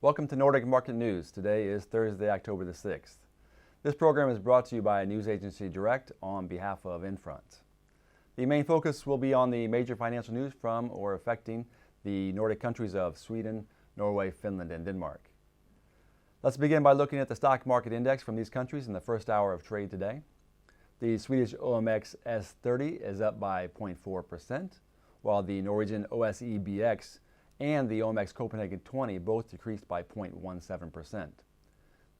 Welcome to Nordic Market News. Today is Thursday, October the 6th. This program is brought to you by news agency Direct on behalf of Infront. The main focus will be on the major financial news from or affecting the Nordic countries of Sweden, Norway, Finland, and Denmark. Let's begin by looking at the stock market index from these countries in the first hour of trade today. The Swedish OMX S30 is up by 0.4%, while the Norwegian OSEBX and the OMX Copenhagen 20 both decreased by 0.17%.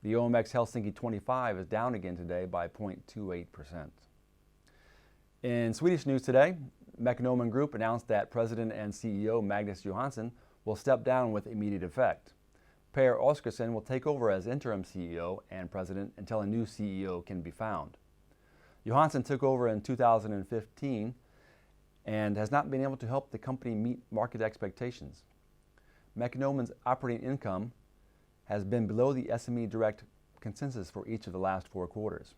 The OMX Helsinki 25 is down again today by 0.28%. In Swedish news today, Mekonomen Group announced that President and CEO Magnus Johansson will step down with immediate effect. Per Oskarsson will take over as interim CEO and president until a new CEO can be found. Johansson took over in 2015 and has not been able to help the company meet market expectations. Mekonomen's operating income has been below the SME Direct consensus for each of the last 4 quarters,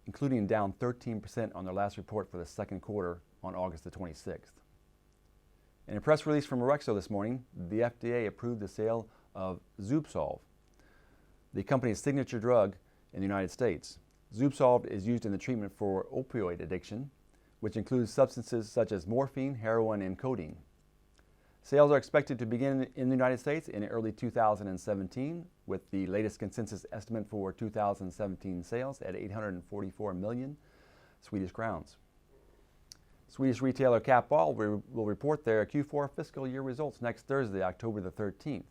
including down 13% on their last report for the second quarter on August the 26th. In a press release from Orexo this morning, the FDA approved the sale of Zubsolv, the company's signature drug in the United States. Zubsolv is used in the treatment for opioid addiction, which includes substances such as morphine, heroin, and codeine. Sales are expected to begin in the United States in early 2017, with the latest consensus estimate for 2017 sales at 844 million Swedish crowns. Swedish retailer Kappahl will report their Q4 fiscal year results next Thursday, October the 13th.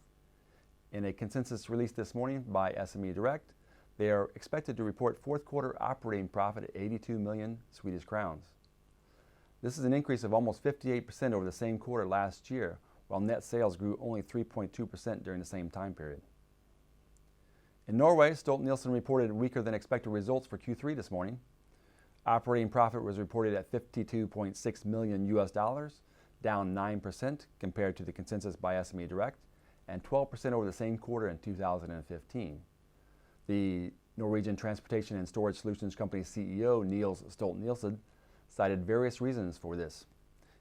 In a consensus released this morning by SME Direct, they are expected to report fourth quarter operating profit at 82 million Swedish crowns. This is an increase of almost 58% over the same quarter last year, while net sales grew only 3.2% during the same time period. In Norway, Stolt-Nielsen reported weaker than expected results for Q3 this morning. Operating profit was reported at $52.6 million, down 9% compared to the consensus by SME Direct, and 12% over the same quarter in 2015. The Norwegian Transportation and Storage Solutions Company CEO Niels Stolt-Nielsen cited various reasons for this,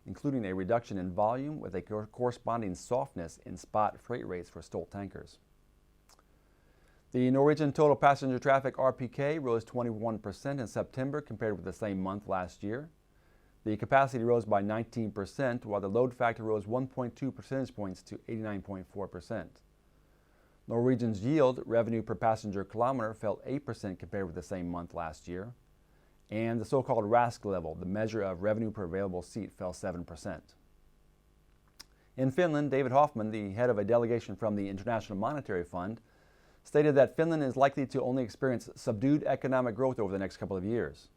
including a reduction in volume with a corresponding softness in spot freight rates for Stolt tankers. The Norwegian total passenger traffic RPK rose 21% in September compared with the same month last year. The capacity rose by 19%, while the load factor rose 1.2 percentage points to 89.4%. Norwegian's yield, revenue per passenger kilometer, fell 8% compared with the same month last year. And the so-called RASK level, the measure of revenue per available seat, fell 7%. In Finland, David Hoffman, the head of a delegation from the International Monetary Fund, stated that Finland is likely to only experience subdued economic growth over the next couple of years.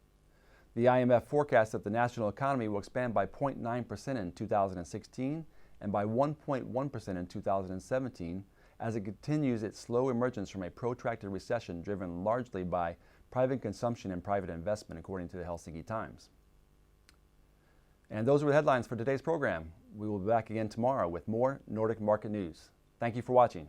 The IMF forecasts that the national economy will expand by 0.9% in 2016 and by 1.1% in 2017 as it continues its slow emergence from a protracted recession driven largely by private consumption and private investment, according to the Helsinki Times. And those were the headlines for today's program. We will be back again tomorrow with more Nordic Market News. Thank you for watching.